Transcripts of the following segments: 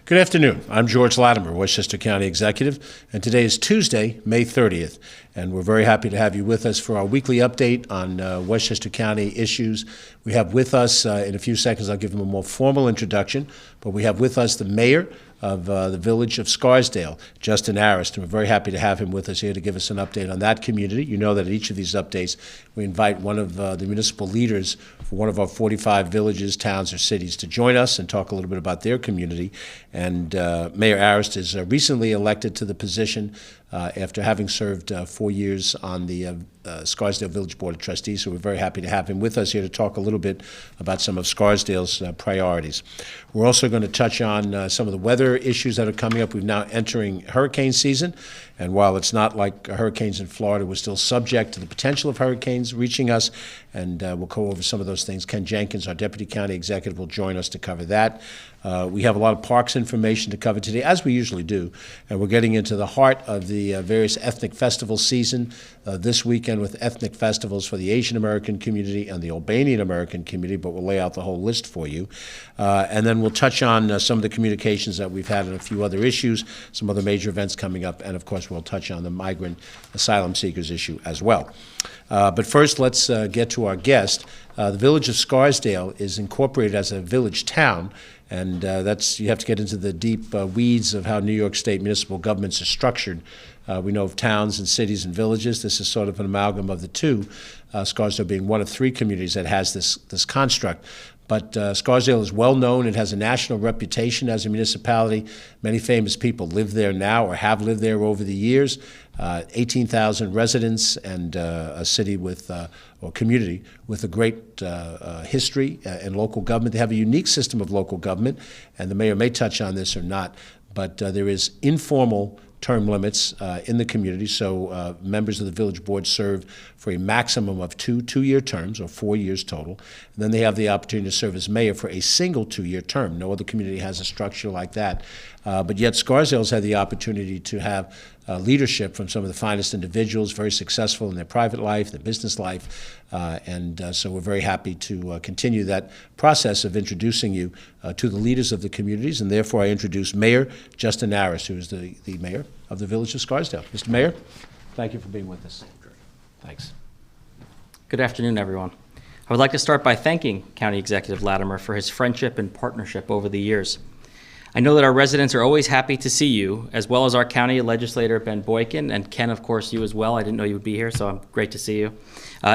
Good afternoon. I'm George Latimer, Westchester County Executive, and today is Tuesday, May 30th, and we're very happy to have you with us for our weekly update on Westchester County issues. We have with us, in a few seconds, I'll give him a more formal introduction, but we have with us the mayor of the village of Scarsdale, Justin Arist, and we're very happy to have him with us here to give us an update on that community. You know that at each of these updates, we invite one of the municipal leaders for one of our 45 villages, towns, or cities to join us and talk a little bit about their community. And Mayor Arist is recently elected to the position after having served 4 years on the Scarsdale Village Board of Trustees, so we're very happy to have him with us here to talk a little bit about some of Scarsdale's priorities. We're also going to touch on some of the weather issues that are coming up. We're now entering hurricane season, and while it's not like hurricanes in Florida, we're still subject to the potential of hurricanes reaching us, and we'll go over some of those things. Ken Jenkins, our Deputy County Executive, will join us to cover that. We have a lot of parks information to cover today, as we usually do, and we're getting into the heart of the various ethnic festival season this weekend with ethnic festivals for the Asian American community and the Albanian American community, but we'll lay out the whole list for you. And then we'll touch on some of the communications that we've had and a few other issues, some other major events coming up, and of course we'll touch on the migrant asylum seekers issue as well. But first, let's get to our guest. The village of Scarsdale is incorporated as a village town, and that's, you have to get into the deep weeds of how New York State municipal governments are structured. We know of towns and cities and villages. This is sort of an amalgam of the two, Scarsdale being one of three communities that has this construct. But Scarsdale is well known. It has a national reputation as a municipality. Many famous people live there now or have lived there over the years. 18,000 residents and a city with, or community with a great history in local government. They have a unique system of local government, and the mayor may touch on this or not, but there is informal term limits in the community, so members of the village board serve for a maximum of two-year terms, or 4 years total. And then they have the opportunity to serve as mayor for a single 2-year term. No other community has a structure like that. But yet Scarsdale's had the opportunity to have leadership from some of the finest individuals, very successful in their private life, their business life, so we're very happy to continue that process of introducing you to the leaders of the communities, and therefore I introduce Mayor Justin Arist, who is the mayor of the village of Scarsdale. Mr. Mayor, thank you for being with us. Thanks. Good afternoon, everyone. I would like to start by thanking County Executive Latimer for his friendship and partnership over the years. I know that our residents are always happy to see you, as well as our county legislator, Ben Boykin, and Ken, of course, you as well. I didn't know you would be here, so I'm great to see you.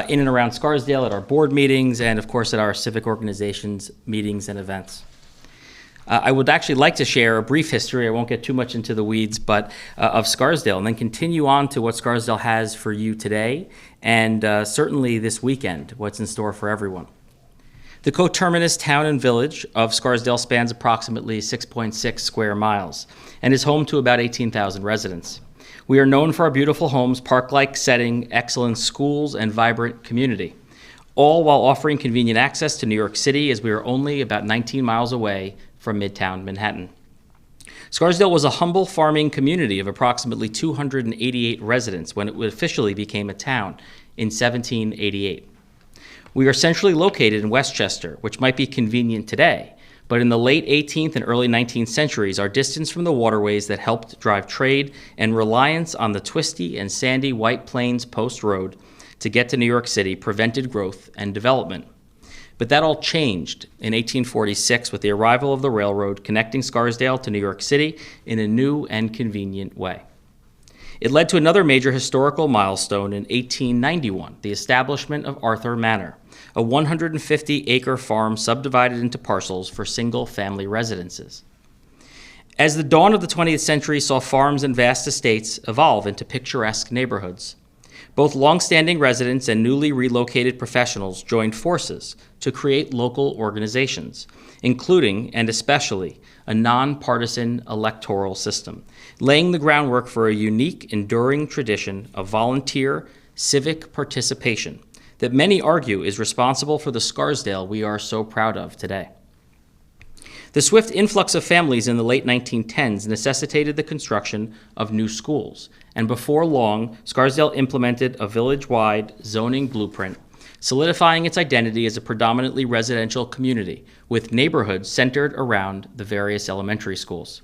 In and around Scarsdale at our board meetings, and of course at our civic organizations meetings and events. I would actually like to share a brief history, I won't get too much into the weeds, but of Scarsdale, and then continue on to what Scarsdale has for you today, and certainly this weekend, what's in store for everyone. The coterminous town and village of Scarsdale spans approximately 6.6 square miles and is home to about 18,000 residents. We are known for our beautiful homes, park-like setting, excellent schools, and vibrant community, all while offering convenient access to New York City, as we are only about 19 miles away from Midtown Manhattan. Scarsdale was a humble farming community of approximately 288 residents when it officially became a town in 1788. We are centrally located in Westchester, which might be convenient today, but in the late 18th and early 19th centuries, our distance from the waterways that helped drive trade and reliance on the twisty and sandy White Plains Post Road to get to New York City prevented growth and development. But that all changed in 1846 with the arrival of the railroad connecting Scarsdale to New York City in a new and convenient way. It led to another major historical milestone in 1891, the establishment of Arthur Manor, a 150-acre farm subdivided into parcels for single-family residences. As the dawn of the 20th century saw farms and vast estates evolve into picturesque neighborhoods, both longstanding residents and newly relocated professionals joined forces to create local organizations, including and especially a nonpartisan electoral system, laying the groundwork for a unique, enduring tradition of volunteer civic participation that many argue is responsible for the Scarsdale we are so proud of today. The swift influx of families in the late 1910s necessitated the construction of new schools, and before long, Scarsdale implemented a village-wide zoning blueprint solidifying its identity as a predominantly residential community with neighborhoods centered around the various elementary schools.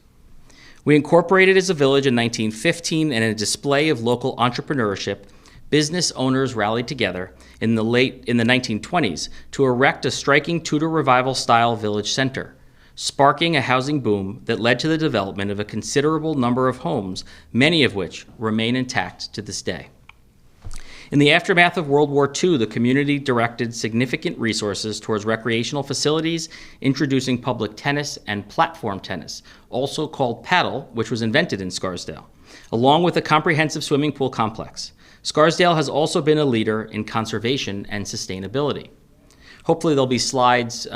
We incorporated as a village in 1915, and in a display of local entrepreneurship, business owners rallied together in the 1920s to erect a striking Tudor Revival-style village center, sparking a housing boom that led to the development of a considerable number of homes, many of which remain intact to this day. In the aftermath of World War II, the community directed significant resources towards recreational facilities, introducing public tennis and platform tennis, also called paddle, which was invented in Scarsdale, along with a comprehensive swimming pool complex. Scarsdale has also been a leader in conservation and sustainability. Hopefully there'll be slides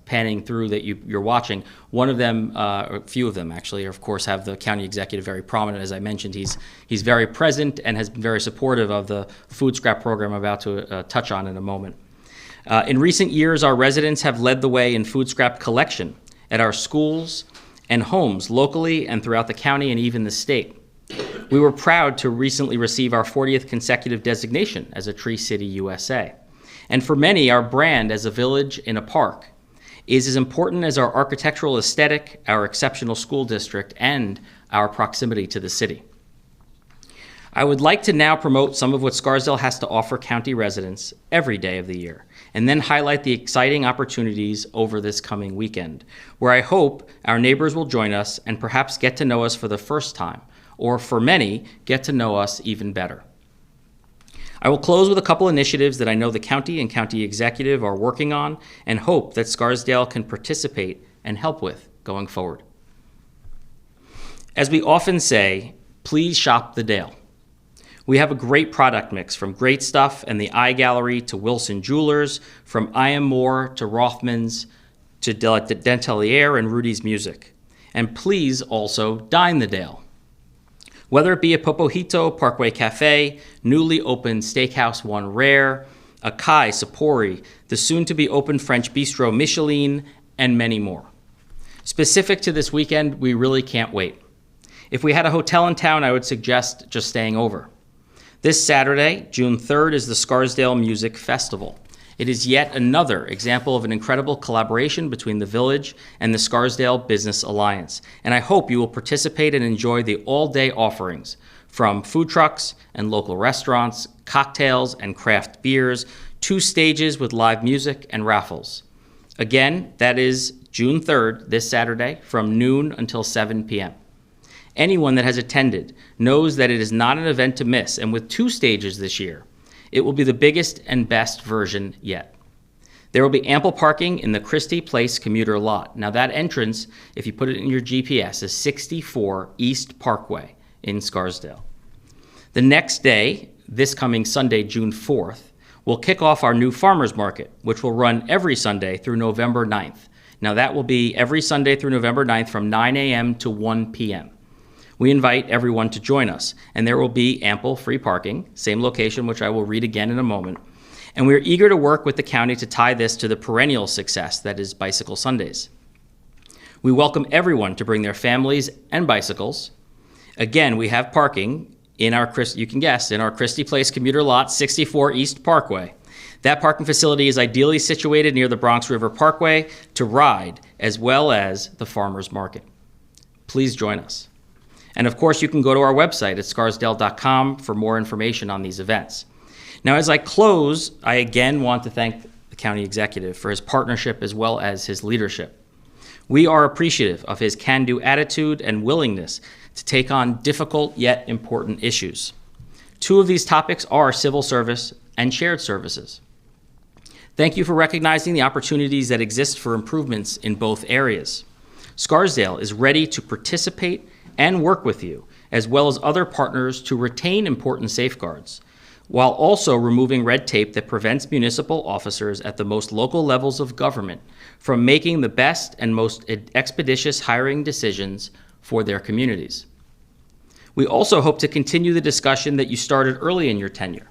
panning through that you're watching. One of them, or a few of them actually, of course, have the county executive very prominent. As I mentioned, he's very present and has been very supportive of the food scrap program I'm about to touch on in a moment. In recent years, our residents have led the way in food scrap collection at our schools and homes locally and throughout the county and even the state. We were proud to recently receive our 40th consecutive designation as a Tree City, USA. And for many, our brand as a village in a park is as important as our architectural aesthetic, our exceptional school district, and our proximity to the city. I would like to now promote some of what Scarsdale has to offer county residents every day of the year, and then highlight the exciting opportunities over this coming weekend, where I hope our neighbors will join us and perhaps get to know us for the first time, or for many, get to know us even better. I will close with a couple initiatives that I know the county and county executive are working on and hope that Scarsdale can participate and help with going forward. As we often say, please shop the Dale. We have a great product mix, from Great Stuff and the Eye Gallery to Wilson Jewelers, from I Am More to Rothman's to Dentelier and Rudy's Music. And please also dine the Dale. Whether it be a Popohito Parkway Cafe, newly opened Steakhouse One Rare, Akai Sapori, the soon-to-be open French Bistro Michelin, and many more. Specific to this weekend, we really can't wait. If we had a hotel in town, I would suggest just staying over. This Saturday, June 3rd, is the Scarsdale Music Festival. It is yet another example of an incredible collaboration between the village and the Scarsdale Business Alliance, and I hope you will participate and enjoy the all-day offerings from food trucks and local restaurants, cocktails and craft beers, 2 stages with live music and raffles. Again, that is June 3rd, this Saturday, from noon until 7 p.m. Anyone that has attended knows that it is not an event to miss, and with 2 stages this year, it will be the biggest and best version yet. There will be ample parking in the Christie Place commuter lot. Now that entrance, if you put it in your GPS, is 64 East Parkway in Scarsdale. The next day, this coming Sunday, June 4th, we'll kick off our new farmers market, which will run every Sunday through November 9th. Now that will be every Sunday through November 9th from 9 a.m. to 1 p.m. We invite everyone to join us, and there will be ample free parking, same location, which I will read again in a moment. And we're eager to work with the county to tie this to the perennial success that is Bicycle Sundays. We welcome everyone to bring their families and bicycles. Again, we have parking in our, you can guess, in our Christie Place commuter lot, 64 East Parkway. That parking facility is ideally situated near the Bronx River Parkway to ride, as well as the farmers market. Please join us. And of course, you can go to our website at scarsdale.com for more information on these events. Now, as I close, I again want to thank the county executive for his partnership as well as his leadership. We are appreciative of his can-do attitude and willingness to take on difficult yet important issues. 2 of these topics are civil service and shared services. Thank you for recognizing the opportunities that exist for improvements in both areas. Scarsdale is ready to participate and work with you, as well as other partners, to retain important safeguards, while also removing red tape that prevents municipal officers at the most local levels of government from making the best and most expeditious hiring decisions for their communities. We also hope to continue the discussion that you started early in your tenure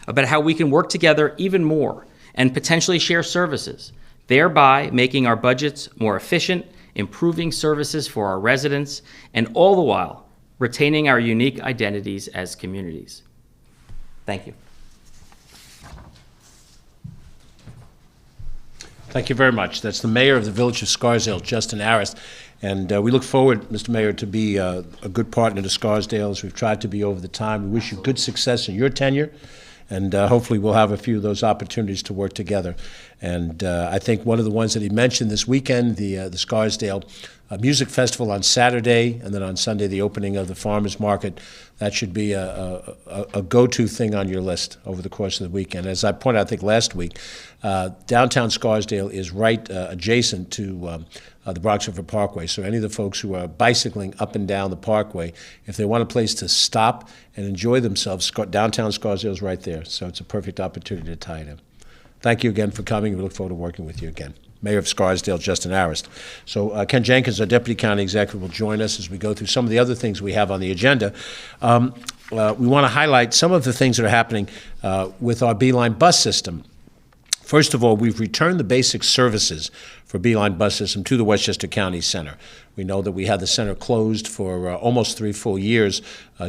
about how we can work together even more and potentially share services, thereby making our budgets more efficient, improving services for our residents, and all the while retaining our unique identities as communities. Thank you. Thank you very much. That's the mayor of the village of Scarsdale, Justin Arist. And we look forward, Mr. Mayor, to be a good partner to Scarsdale as we've tried to be over the time. We wish you good success in your tenure. And hopefully we'll have a few of those opportunities to work together. And I think one of the ones that he mentioned this weekend, the Scarsdale Music Festival on Saturday, and then on Sunday the opening of the Farmers Market, that should be a go-to thing on your list over the course of the weekend. As I pointed out, I think last week, downtown Scarsdale is right adjacent to the Bronx River Parkway. So any of the folks who are bicycling up and down the parkway, if they want a place to stop and enjoy themselves, downtown Scarsdale is right there. So it's a perfect opportunity to tie it in. Thank you again for coming. We look forward to working with you again. Mayor of Scarsdale, Justin Arist. So Ken Jenkins, our Deputy County Executive, will join us as we go through some of the other things we have on the agenda. We want to highlight some of the things that are happening with our Beeline bus system. First of all, we've returned the basic services for Beeline bus system to the Westchester County Center. We know that we had the center closed for almost 3 full years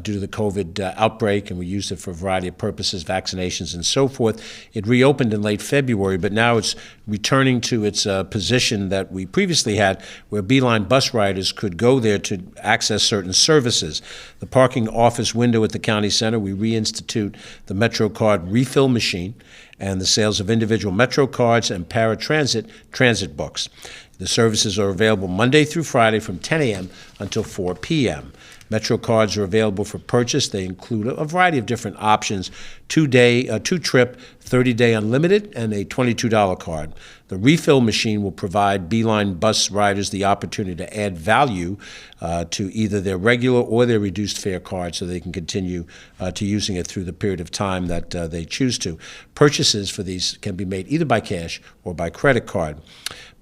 due to the COVID outbreak, and we used it for a variety of purposes, vaccinations and so forth. It reopened in late February, but now it's returning to its position that we previously had, where Beeline bus riders could go there to access certain services. The parking office window at the county center, we reinstitute the MetroCard refill machine and the sales of individual Metro cards and paratransit transit books. The services are available Monday through Friday from 10 a.m. until 4 p.m. Metro cards are available for purchase. They include a variety of different options: two-trip, 30-day unlimited, and a $22 card. The refill machine will provide Beeline bus riders the opportunity to add value to either their regular or their reduced fare card, so they can continue to using it through the period of time that they choose to. Purchases for these can be made either by cash or by credit card.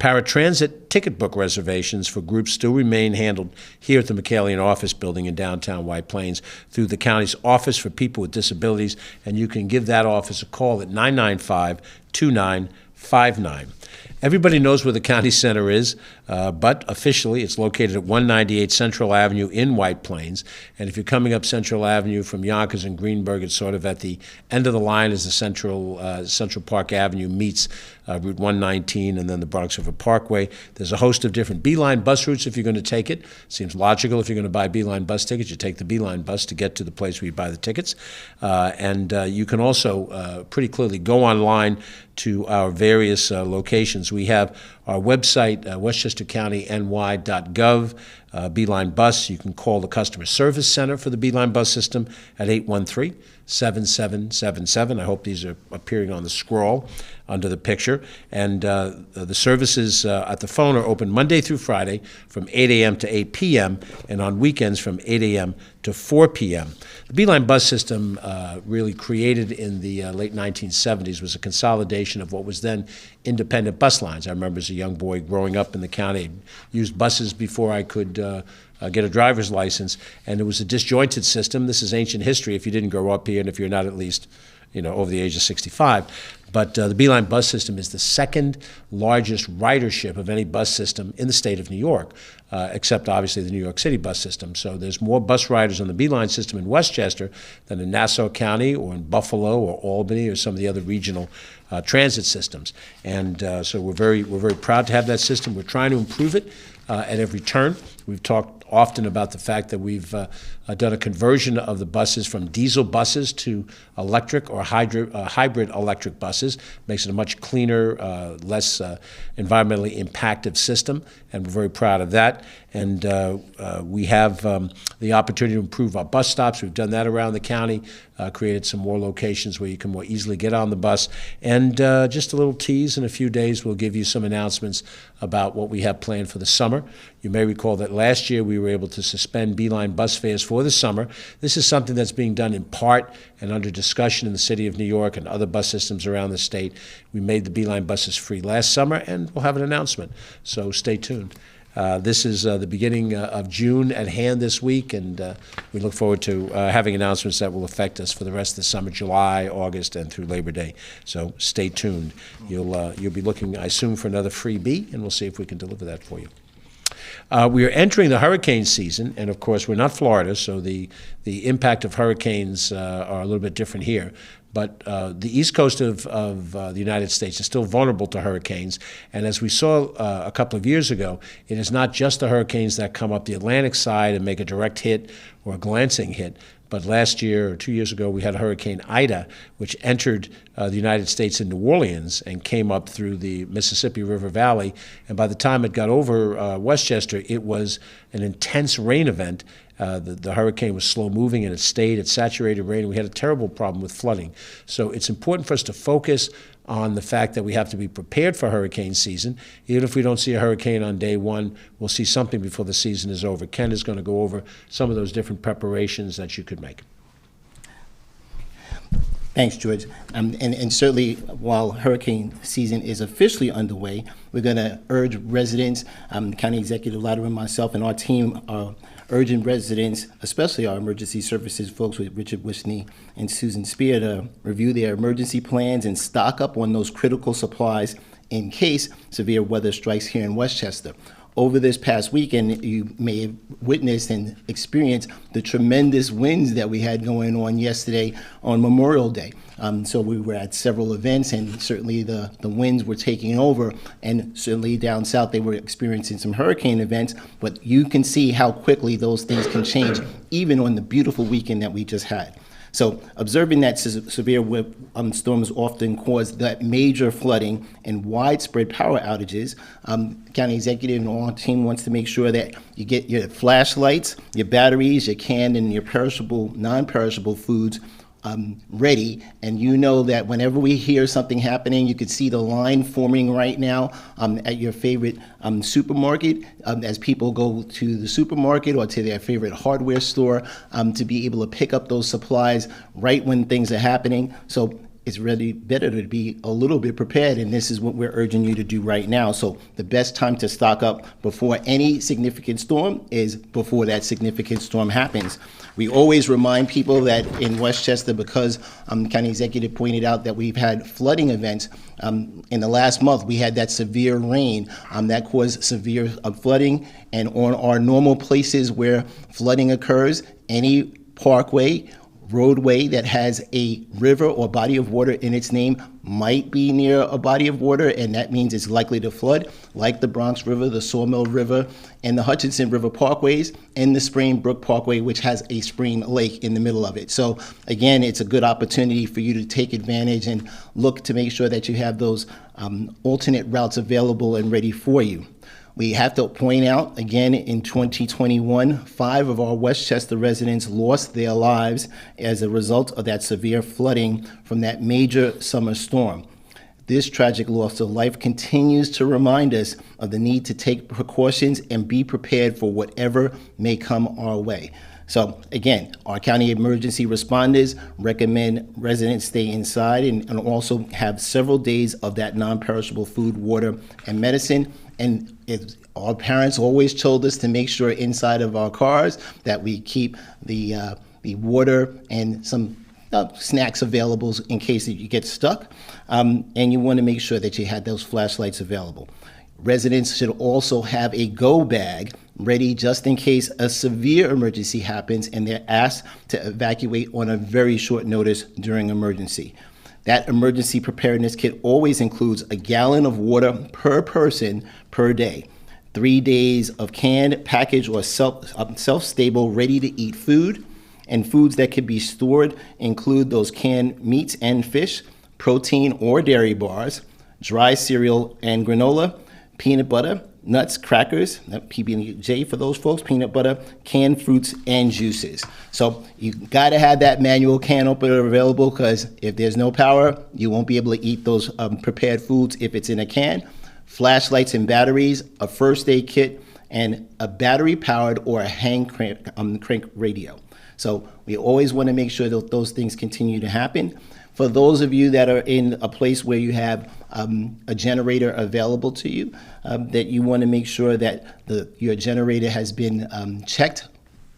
Paratransit ticket book reservations for groups still remain handled here at the McCallion office building in downtown White Plains through the county's Office for People with Disabilities, and you can give that office a call at 995-2959. Everybody knows where the county center is, but officially it's located at 198 Central Avenue in White Plains. And if you're coming up Central Avenue from Yonkers and Greenburgh, it's sort of at the end of the line as the Central Park Avenue meets Route 119 and then the Bronx River Parkway. There's a host of different Beeline bus routes if you're going to take it. Seems logical if you're going to buy Beeline bus tickets, you take the Beeline bus to get to the place where you buy the tickets. And you can also pretty clearly go online to our various locations. We have our website, westchestercountyny.gov, Beeline Bus. You can call the Customer Service Center for the Beeline Bus System at 813-7777. I hope these are appearing on the scroll under the picture. And the services at the phone are open Monday through Friday from 8 a.m. to 8 p.m. and on weekends from 8 a.m. to 4 p.m. The Beeline bus system, really created in the late 1970s, was a consolidation of what was then independent bus lines. I remember as a young boy growing up in the county, used buses before I could get a driver's license, and it was a disjointed system. This is ancient history if you didn't grow up here and if you're not at least over the age of 65. But the Beeline bus system is the second largest ridership of any bus system in the state of New York, except obviously the New York City bus system. So there's more bus riders on the Beeline system in Westchester than in Nassau County or in Buffalo or Albany or some of the other regional transit systems. And so we're very proud to have that system. We're trying to improve it at every turn. We've talked often about the fact that we've done a conversion of the buses from diesel buses to electric or hybrid electric buses. Makes it a much cleaner, less environmentally impactful system, and we're very proud of that. And we have the opportunity to improve our bus stops. We've done that around the county, created some more locations where you can more easily get on the bus. And just a little tease, in a few days we'll give you some announcements about what we have planned for the summer. You may recall that last year we were able to suspend Beeline bus fares for the summer. This is something that's being done in part and under discussion in the city of New York and other bus systems around the state. We made the Beeline buses free last summer, and we'll have an announcement, so stay tuned. This is the beginning of June at hand this week, and we look forward to having announcements that will affect us for the rest of the summer, July, August, and through Labor Day. So stay tuned. You'll be looking, I assume, for another freebie, and we'll see if we can deliver that for you. We are entering the hurricane season, and of course, we're not Florida, so the impact of hurricanes are a little bit different here. But the east coast of the United States is still vulnerable to hurricanes. And as we saw a couple of years ago, it is not just the hurricanes that come up the Atlantic side and make a direct hit or a glancing hit. But last year or 2 years ago, we had Hurricane Ida, which entered the United States in New Orleans and came up through the Mississippi River Valley. And by the time it got over Westchester, it was an intense rain event. The hurricane was slow moving and it stayed. It saturated rain. We had a terrible problem with flooding. So it's important for us to focus on the fact that we have to be prepared for hurricane season. Even if we don't see a hurricane on day one, we'll see something before the season is over. Ken is going to go over some of those different preparations that you could make. Thanks, George. And certainly, while hurricane season is officially underway, we're going to urge residents, County Executive Latimer and myself and our team are urging residents, especially our emergency services folks with Richard Wishney and Susan Spear, to review their emergency plans and stock up on those critical supplies in case severe weather strikes here in Westchester. Over this past weekend, you may have witnessed and experienced the tremendous winds that we had going on yesterday on Memorial Day. So we were at several events, and certainly the winds were taking over, and certainly down south they were experiencing some hurricane events, but you can see how quickly those things can change, even on the beautiful weekend that we just had. So observing that severe storms often cause that major flooding and widespread power outages, County Executive and our team wants to make sure that you get your flashlights, your batteries, your canned and your perishable, non-perishable foods ready, and you know that whenever we hear something happening, you could see the line forming right now at your favorite supermarket as people go to the supermarket or to their favorite hardware store to be able to pick up those supplies right when things are happening. So it's really better to be a little bit prepared, and this is what we're urging you to do right now. So the best time to stock up before any significant storm is before that significant storm happens. We always remind people that in Westchester, because County Executive pointed out that we've had flooding events in the last month, we had that severe rain that caused severe flooding, and on our normal places where flooding occurs, any parkway, roadway that has a river or body of water in its name might be near a body of water, and that means it's likely to flood, like the Bronx River, the Sawmill River, and the Hutchinson River Parkways, and the Spring Brook Parkway, which has a spring lake in the middle of it. So again, it's a good opportunity for you to take advantage and look to make sure that you have those alternate routes available and ready for you. We have to point out, again, in 2021, 5 of our Westchester residents lost their lives as a result of that severe flooding from that major summer storm. This tragic loss of life continues to remind us of the need to take precautions and be prepared for whatever may come our way. So again, our county emergency responders recommend residents stay inside and also have several days of that non-perishable food, water, and medicine. And our parents always told us to make sure inside of our cars that we keep the water and some snacks available in case that you get stuck. And you want to make sure that you had those flashlights available. Residents should also have a go bag ready just in case a severe emergency happens and they're asked to evacuate on a very short notice during emergency. That emergency preparedness kit always includes a gallon of water per person per day, 3 days of canned, packaged, or self-stable, ready-to-eat food, and foods that can be stored include those canned meats and fish, protein or dairy bars, dry cereal and granola, peanut butter, nuts, crackers, PB&J for those folks, peanut butter, canned fruits, and juices. So you got to have that manual can opener available, because if there's no power, you won't be able to eat those prepared foods if it's in a can. Flashlights and batteries, a first aid kit, and a battery-powered or a hand crank radio. So we always want to make sure that those things continue to happen. For those of you that are in a place where you have a generator available to you, that you want to make sure that your generator has been checked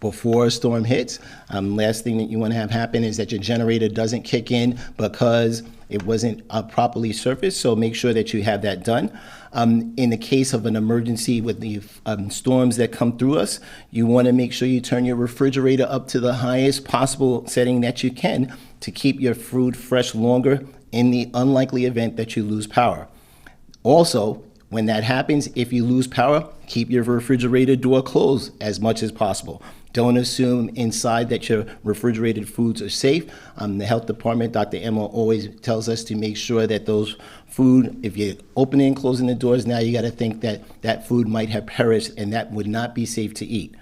before a storm hits. Last thing that you want to have happen is that your generator doesn't kick in because it wasn't properly surfaced, so make sure that you have that done. In the case of an emergency with the storms that come through us, you want to make sure you turn your refrigerator up to the highest possible setting that you can to keep your food fresh longer in the unlikely event that you lose power. Also, when that happens, if you lose power, keep your refrigerator door closed as much as possible. Don't assume inside that your refrigerated foods are safe. The health department, Dr. Emma, always tells us to make sure that those food, if you're opening and closing the doors, now you got to think that that food might have perished and that would not be safe to eat.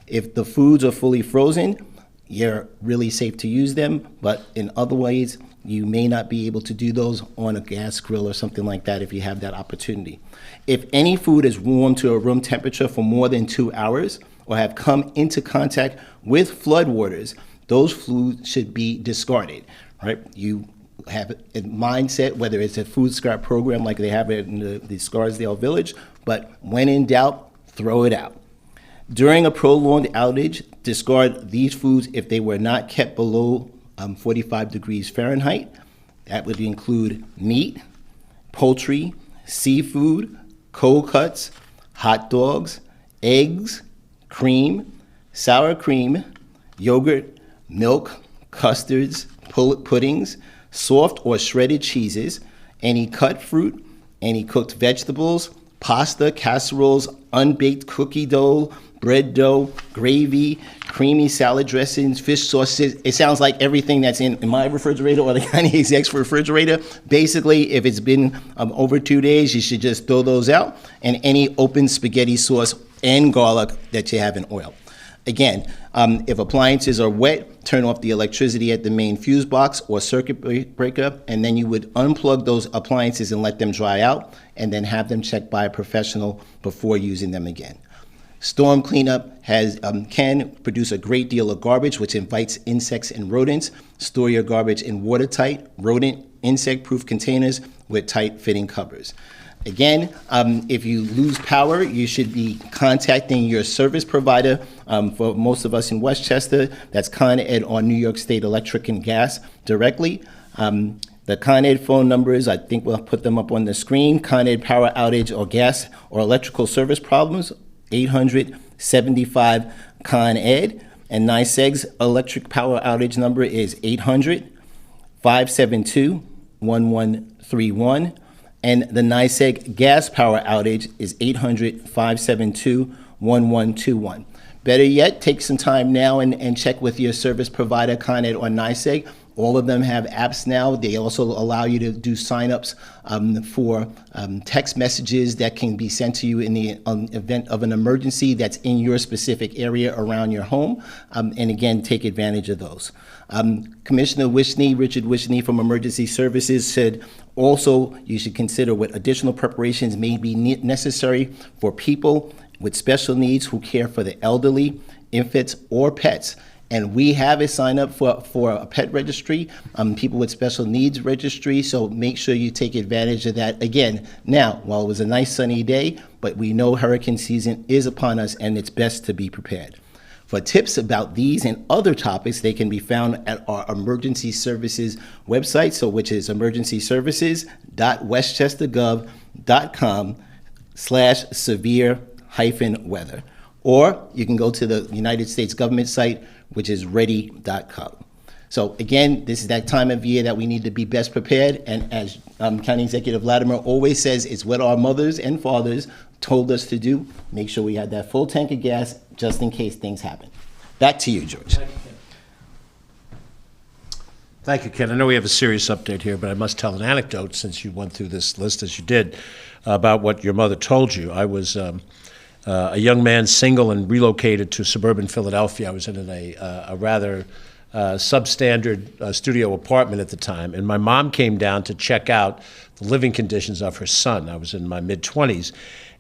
If the foods are fully frozen, you're really safe to use them, but in other ways, you may not be able to do those on a gas grill or something like that if you have that opportunity. If any food is warm to a room temperature for more than 2 hours or have come into contact with floodwaters, those foods should be discarded, right? You have a mindset, whether it's a food scrap program like they have in the Scarsdale village, but when in doubt, throw it out. During a prolonged outage, discard these foods if they were not kept below 45 degrees Fahrenheit. That would include meat, poultry, seafood, cold cuts, hot dogs, eggs, cream, sour cream, yogurt, milk, custards, puddings, soft or shredded cheeses, any cut fruit, any cooked vegetables, pasta, casseroles, unbaked cookie dough, bread dough, gravy, creamy salad dressings, fish sauces. It sounds like everything that's in my refrigerator or the county exec's refrigerator. Basically, if it's been over 2 days, you should just throw those out, and any open spaghetti sauce and garlic that you have in oil. Again, if appliances are wet, turn off the electricity at the main fuse box or circuit breaker, and then you would unplug those appliances and let them dry out, and then have them checked by a professional before using them again. Storm cleanup can produce a great deal of garbage, which invites insects and rodents. Store your garbage in watertight, rodent, insect-proof containers with tight-fitting covers. Again, if you lose power, you should be contacting your service provider. For most of us in Westchester, that's Con Ed or New York State Electric and Gas directly. The Con Ed phone numbers, I think we'll put them up on the screen. Con Ed power outage or gas or electrical service problems, 800-75 Con Ed. And NYSEG's electric power outage number is 800-572-1131. And the NYSEG gas power outage is 800-572-1121. Better yet, take some time now and check with your service provider, Con Ed or NYSEG. All of them have apps now. They also allow you to do signups for text messages that can be sent to you in the event of an emergency that's in your specific area around your home. And again, take advantage of those. Commissioner Richard Wishney from Emergency Services said also you should consider what additional preparations may be necessary for people with special needs who care for the elderly, infants, or pets. And we have a sign up for a pet registry, people with special needs registry, so make sure you take advantage of that. Again, now, while it was a nice sunny day, but we know hurricane season is upon us and it's best to be prepared. For tips about these and other topics, they can be found at our emergency services website, which is emergencyservices.westchestergov.com/severe-weather. Or you can go to the United States government site, which is ready.gov. So again, this is that time of year that we need to be best prepared. And as County Executive Latimer always says, it's what our mothers and fathers told us to do. Make sure we have that full tank of gas just in case things happen. Back to you, George. Thank you, Ken. I know we have a serious update here, but I must tell an anecdote since you went through this list as you did about what your mother told you. I was a young man, single, and relocated to suburban Philadelphia. I was in a rather substandard studio apartment at the time, and my mom came down to check out the living conditions of her son. I was in my mid-20s,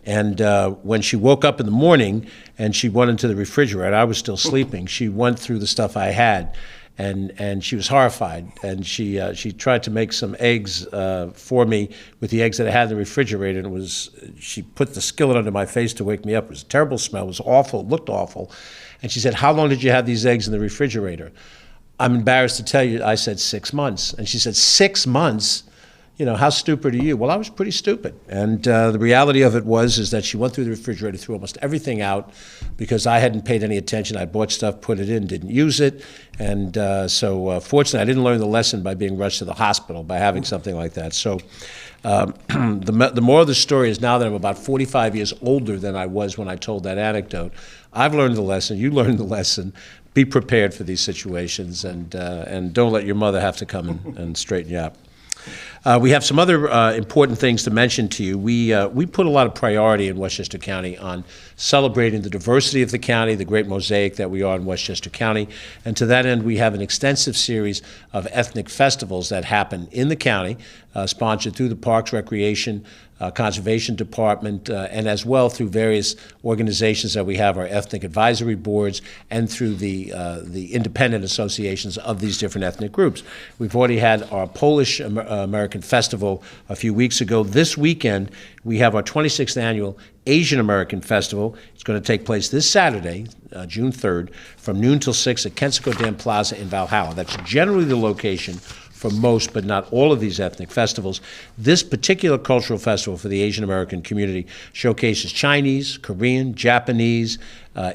and when she woke up in the morning and she went into the refrigerator, I was still sleeping, she went through the stuff I had, and she was horrified, and she tried to make some eggs for me with the eggs that I had in the refrigerator, and she put the skillet under my face to wake me up. It was a terrible smell, it was awful, it looked awful, and she said, "How long did you have these eggs in the refrigerator?" I'm embarrassed to tell you, I said 6 months. And she said, 6 months? You know, how stupid are you? Well, I was pretty stupid. And the reality of it is that she went through the refrigerator, threw almost everything out because I hadn't paid any attention. I bought stuff, put it in, didn't use it. And so fortunately, I didn't learn the lesson by being rushed to the hospital, by having something like that. So the moral of the story is, now that I'm about 45 years older than I was when I told that anecdote, I've learned the lesson, you learned the lesson. Be prepared for these situations, and don't let your mother have to come and straighten you out. We have some other important things to mention to you. We put a lot of priority in Westchester County on celebrating the diversity of the county, the great mosaic that we are in Westchester County. And to that end, we have an extensive series of ethnic festivals that happen in the county, sponsored through the Parks, Recreation, Conservation Department, and as well through various organizations that we have, our ethnic advisory boards, and through the independent associations of these different ethnic groups. We've already had our Polish American Festival a few weeks ago. This weekend, we have our 26th annual Asian American Festival. It's going to take place this Saturday, June 3rd, from noon till 6 at Kensico Dam Plaza in Valhalla. That's generally the location for most, but not all of these ethnic festivals. This particular cultural festival for the Asian American community showcases Chinese, Korean, Japanese,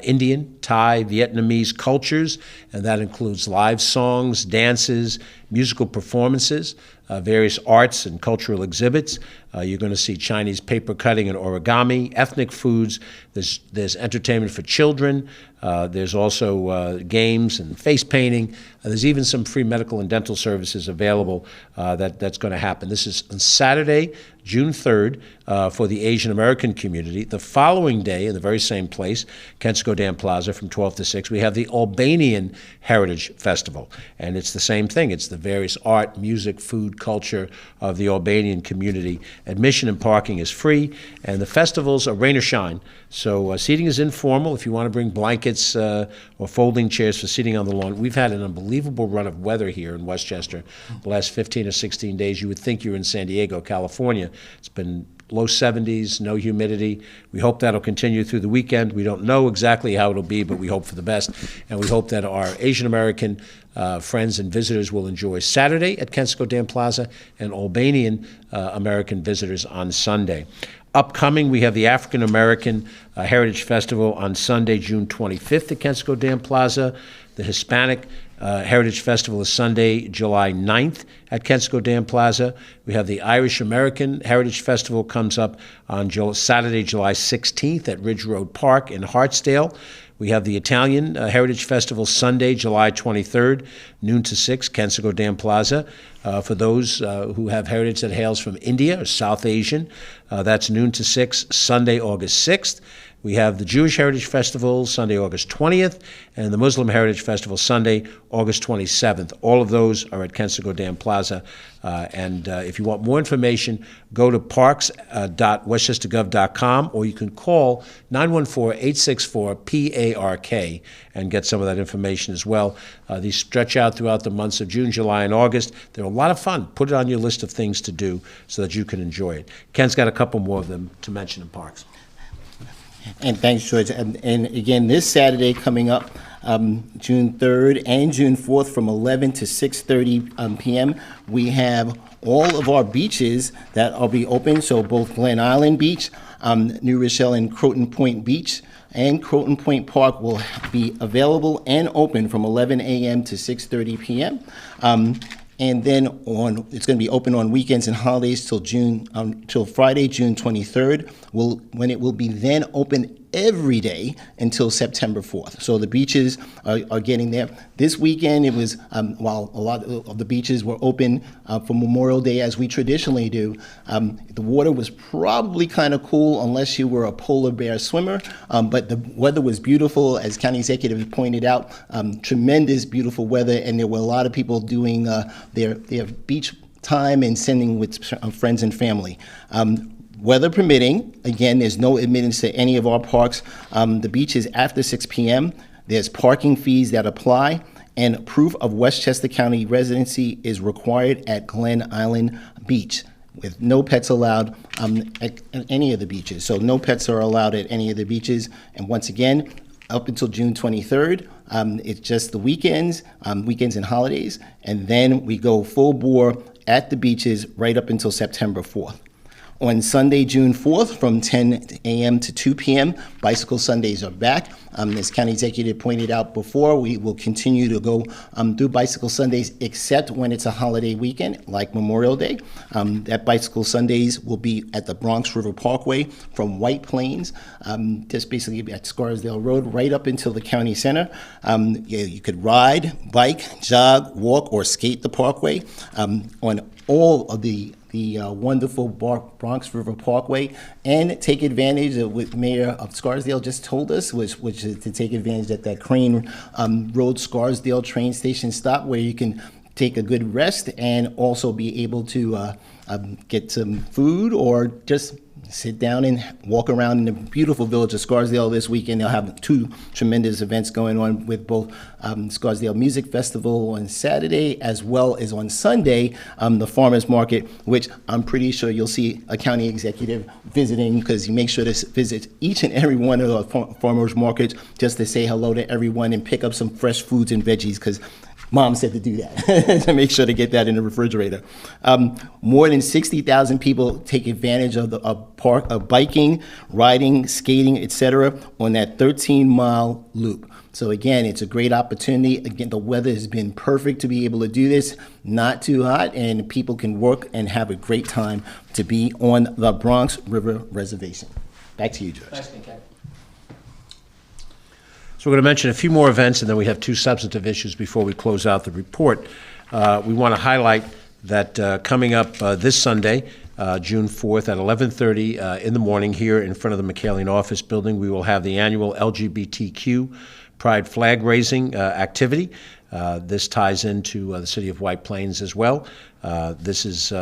Indian, Thai, Vietnamese cultures, and that includes live songs, dances, musical performances, various arts and cultural exhibits. You're going to see Chinese paper cutting and origami, ethnic foods. There's entertainment for children. There's also games and face painting. There's even some free medical and dental services available that's going to happen. This is on Saturday, June 3rd, for the Asian American community. The following day, in the very same place, Kensico Dam Plaza from 12 to 6, we have the Albanian Heritage Festival. And it's the same thing. It's the various art, music, food, culture of the Albanian community. Admission and parking is free, and the festivals are rain or shine. So seating is informal. If you want to bring blankets or folding chairs for seating on the lawn, we've had an unbelievable run of weather here in Westchester the last 15 or 16 days. You would think you're in San Diego, California. It's been low 70s, no humidity. We hope that'll continue through the weekend. We don't know exactly how it'll be, but we hope for the best. And we hope that our Asian American friends and visitors will enjoy Saturday at Kensico Dam Plaza, and Albanian American visitors on Sunday. Upcoming, we have the African American Heritage Festival on Sunday, June 25th at Kensico Dam Plaza. The Hispanic Heritage Festival is Sunday, July 9th at Kensico Dam Plaza. We have the Irish American Heritage Festival comes up on Saturday, July 16th at Ridge Road Park in Hartsdale. We have the Italian Heritage Festival Sunday, July 23rd, noon to 6, Kensico Dam Plaza. For those who have heritage that hails from India or South Asian, that's noon to 6, Sunday, August 6th. We have the Jewish Heritage Festival Sunday, August 20th, and the Muslim Heritage Festival Sunday, August 27th. All of those are at Kensico Dam Plaza. And if you want more information, go to parks.westchestergov.com, or you can call 914-864-PARK and get some of that information as well. These stretch out throughout the months of June, July, and August. They're a lot of fun. Put it on your list of things to do so that you can enjoy it. Ken's got a couple more of them to mention in parks. And thanks, George. And again, this Saturday coming up, June 3rd and June 4th from 11 to 6:30 p.m., we have all of our beaches that will be open. So both Glen Island Beach, New Rochelle and Croton Point Beach, and Croton Point Park will be available and open from 11 a.m. to 6:30 p.m. And then it's going to be open on weekends and holidays till Friday, June 23rd, when it will be then open every day until September 4th. So the beaches are getting there. This weekend, it was, while a lot of the beaches were open for Memorial Day, as we traditionally do, the water was probably kind of cool unless you were a polar bear swimmer, but the weather was beautiful, as County Executive pointed out, tremendous, beautiful weather, and there were a lot of people doing their beach time and sending with friends and family. Weather permitting, again, there's no admittance to any of our parks. The beach is after 6 p.m. There's parking fees that apply, and proof of Westchester County residency is required at Glen Island Beach, with no pets allowed at any of the beaches. So no pets are allowed at any of the beaches. And once again, up until June 23rd. It's just the weekends and holidays, and then we go full bore at the beaches right up until September 4th. On Sunday, June 4th, from 10 a.m. to 2 p.m., Bicycle Sundays are back. As County Executive pointed out before, we will continue to go through Bicycle Sundays except when it's a holiday weekend, like Memorial Day. That Bicycle Sundays will be at the Bronx River Parkway from White Plains, just basically at Scarsdale Road, right up until the county center. You could ride, bike, jog, walk, or skate the parkway on all of the wonderful Bronx River Parkway, and take advantage of what Mayor of Scarsdale just told us, which is to take advantage at that Crane Road Scarsdale train station stop, where you can take a good rest and also be able to get some food or just sit down and walk around in the beautiful village of Scarsdale this weekend. They'll have two tremendous events going on with both Scarsdale Music Festival on Saturday, as well as on Sunday, the Farmers Market, which I'm pretty sure you'll see a county executive visiting, because you make sure to visit each and every one of the farmers markets just to say hello to everyone and pick up some fresh foods and veggies, because Mom said to do that, to make sure to get that in the refrigerator. More than 60,000 people take advantage of the park of biking, riding, skating, etc. on that 13-mile loop. So again, it's a great opportunity. Again, the weather has been perfect to be able to do this, not too hot, and people can work and have a great time to be on the Bronx River Reservation. Back to you, George. Thanks, Ken. So we're going to mention a few more events, and then we have two substantive issues before we close out the report. We want to highlight that coming up this Sunday, June 4th at 11:30 in the morning here in front of the McAleen office building, we will have the annual LGBTQ Pride flag raising activity. This ties into the city of White Plains as well. This is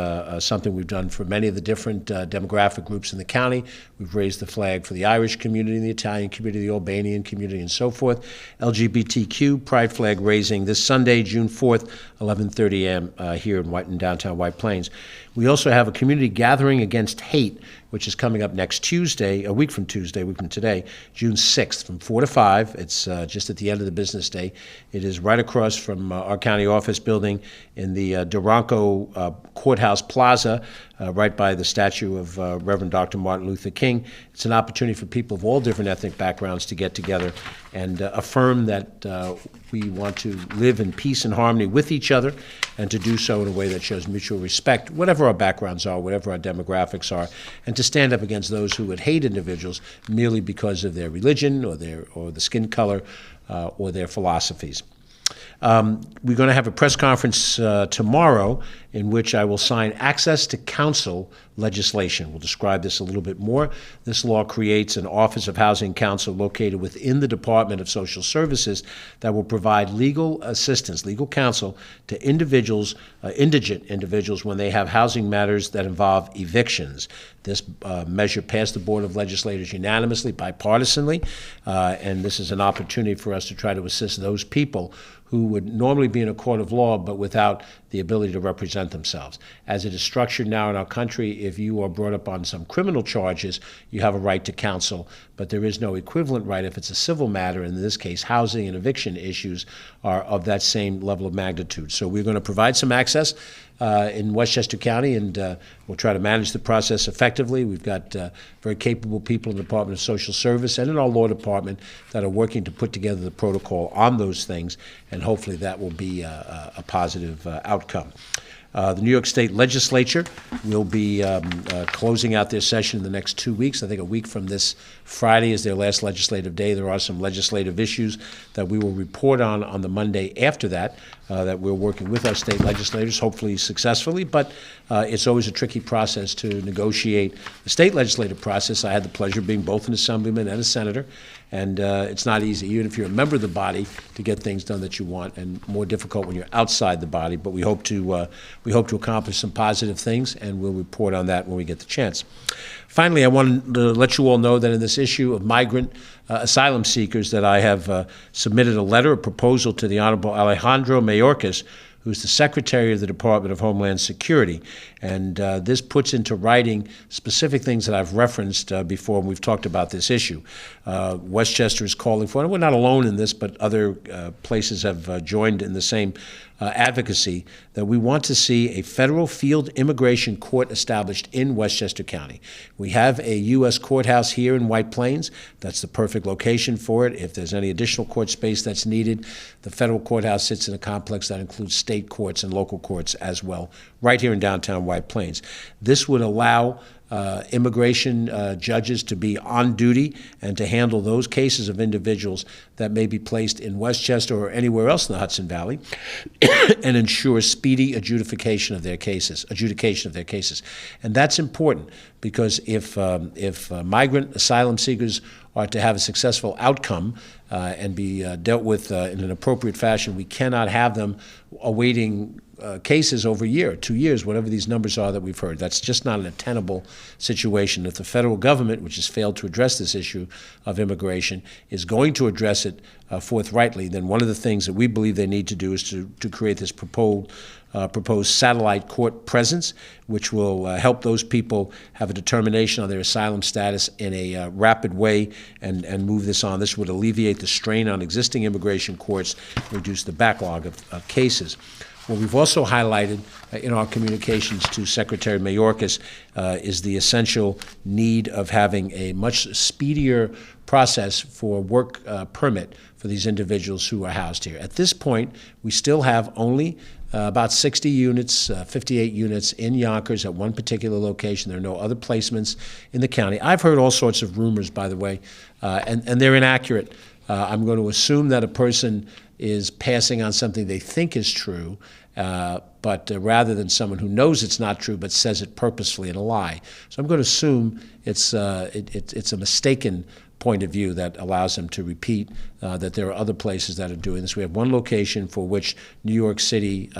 something we've done for many of the different demographic groups in the county. We've raised the flag for the Irish community, the Italian community, the Albanian community, and so forth. LGBTQ Pride flag raising this Sunday, June 4th, 11:30 a.m. Here in downtown White Plains. We also have a community gathering against hate, which is coming up next Tuesday, a week from today, June 6th, from 4 to 5. It's just at the end of the business day. It is right across from our county office building in the Durango Courthouse Plaza, right by the statue of Reverend Dr. Martin Luther King. It's an opportunity for people of all different ethnic backgrounds to get together and affirm that we want to live in peace and harmony with each other, and to do so in a way that shows mutual respect, whatever our backgrounds are, whatever our demographics are, and to stand up against those who would hate individuals merely because of their religion or the skin color or their philosophies. We're going to have a press conference tomorrow in which I will sign access to counsel legislation. We'll describe this a little bit more. This law creates an Office of Housing Counsel located within the Department of Social Services that will provide legal assistance, legal counsel to individuals, indigent individuals, when they have housing matters that involve evictions. This measure passed the Board of Legislators unanimously, bipartisanly, and this is an opportunity for us to try to assist those people who would normally be in a court of law but without the ability to represent themselves. As it is structured now in our country, if you are brought up on some criminal charges, you have a right to counsel, but there is no equivalent right if it's a civil matter. In this case, housing and eviction issues are of that same level of magnitude. So we're going to provide some access in Westchester County, and we'll try to manage the process effectively. We've got very capable people in the Department of Social Service and in our law department that are working to put together the protocol on those things, and hopefully that will be a positive outcome. The New York State Legislature will be closing out their session in the next 2 weeks. I think a week from this Friday is their last legislative day. There are some legislative issues that we will report on the Monday after that, that we're working with our state legislators, hopefully successfully, but it's always a tricky process to negotiate the state legislative process. I had the pleasure of being both an assemblyman and a senator, and it's not easy, even if you're a member of the body, to get things done that you want, and more difficult when you're outside the body. But we hope to accomplish some positive things, and we'll report on that when we get the chance. Finally, I wanted to let you all know that in this issue of migrant asylum seekers, that I have submitted a letter, a proposal to the Honorable Alejandro Mayorkas, who's the Secretary of the Department of Homeland Security. And this puts into writing specific things that I've referenced before when we've talked about this issue. Westchester is calling for, and we're not alone in this, but other places have joined in the same advocacy, that we want to see a federal field immigration court established in Westchester County. We have a U.S. courthouse here in White Plains. That's the perfect location for it. If there's any additional court space that's needed, the federal courthouse sits in a complex that includes state courts and local courts as well, right here in downtown White Plains. This would allow immigration judges to be on duty and to handle those cases of individuals that may be placed in Westchester or anywhere else in the Hudson Valley and ensure speedy adjudication of their cases. And that's important because if migrant asylum seekers are to have a successful outcome and be dealt with in an appropriate fashion, we cannot have them awaiting cases over a year, 2 years, whatever these numbers are that we've heard. That's just not a tenable situation. If the federal government, which has failed to address this issue of immigration, is going to address it forthrightly, then one of the things that we believe they need to do is to create this proposed satellite court presence, which will help those people have a determination on their asylum status in a rapid way and move this on. This would alleviate the strain on existing immigration courts, reduce the backlog of cases. What we've also highlighted in our communications to Secretary Mayorkas is the essential need of having a much speedier process for work permit for these individuals who are housed here. At this point, we still have only about 60 units, 58 units in Yonkers at one particular location. There are no other placements in the county. I've heard all sorts of rumors, by the way, and they're inaccurate. I'm going to assume that a person is passing on something they think is true, but rather than someone who knows it's not true but says it purposefully in a lie. So I'm going to assume it's a mistaken point of view that allows them to repeat that there are other places that are doing this. We have one location for which New York City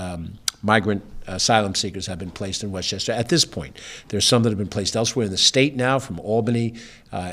migrant asylum seekers have been placed in Westchester at this point. There's some that have been placed elsewhere in the state now, from Albany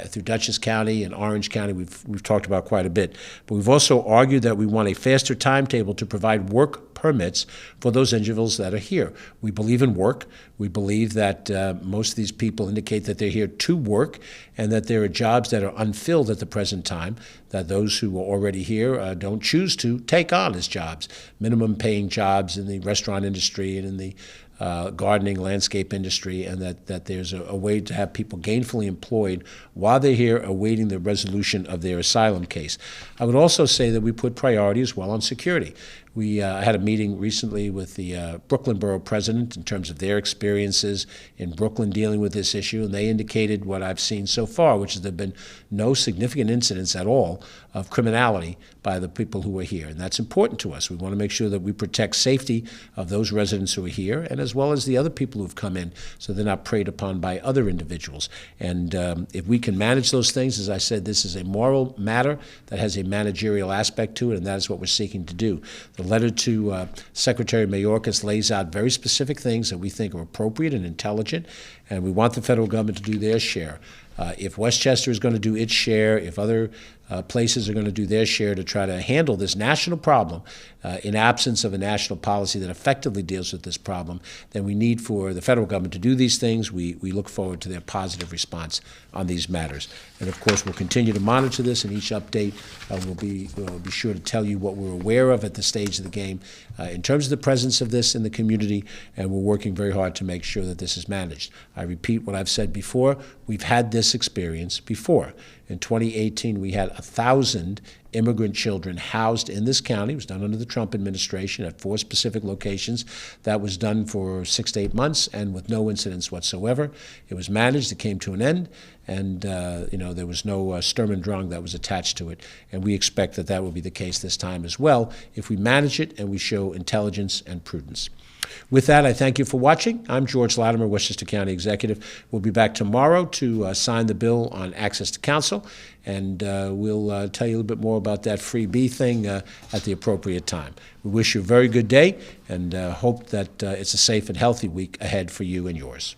through Dutchess County and Orange County. We've talked about quite a bit. But we've also argued that we want a faster timetable to provide work permits for those individuals that are here. We believe in work. We believe that most of these people indicate that they're here to work and that there are jobs that are unfilled at the present time, that those who are already here don't choose to take on as jobs, minimum paying jobs in the restaurant industry and in the gardening, landscape industry, and that there's a way to have people gainfully employed while they're here awaiting the resolution of their asylum case. I would also say that we put priority as well on security. We had a meeting recently with the Brooklyn Borough President in terms of their experiences in Brooklyn dealing with this issue, and they indicated what I've seen so far, which is there have been no significant incidents at all of criminality by the people who are here, and that's important to us. We want to make sure that we protect safety of those residents who are here, and as well as the other people who've come in, so they're not preyed upon by other individuals. And if we can manage those things, as I said, this is a moral matter that has a managerial aspect to it, and that is what we're seeking to do. The letter to Secretary Mayorkas lays out very specific things that we think are appropriate and intelligent, and we want the federal government to do their share. If Westchester is going to do its share, if other places are going to do their share to try to handle this national problem in absence of a national policy that effectively deals with this problem, then we need for the federal government to do these things. We look forward to their positive response on these matters. And of course, we'll continue to monitor this, and each update we'll be sure to tell you what we're aware of at this stage of the game in terms of the presence of this in the community, and we're working very hard to make sure that this is managed. I repeat what I've said before. We've had this experience before. In 2018, we had 1,000 immigrant children housed in this county. It was done under the Trump administration at 4 specific locations. That was done for 6 to 8 months and with no incidents whatsoever. It was managed. It came to an end, and there was no Sturm und Drang that was attached to it. And we expect that that will be the case this time as well if we manage it and we show intelligence and prudence. With that, I thank you for watching. I'm George Latimer, Westchester County Executive. We'll be back tomorrow to sign the bill on access to counsel, and we'll tell you a little bit more about that free B thing at the appropriate time. We wish you a very good day and hope that it's a safe and healthy week ahead for you and yours.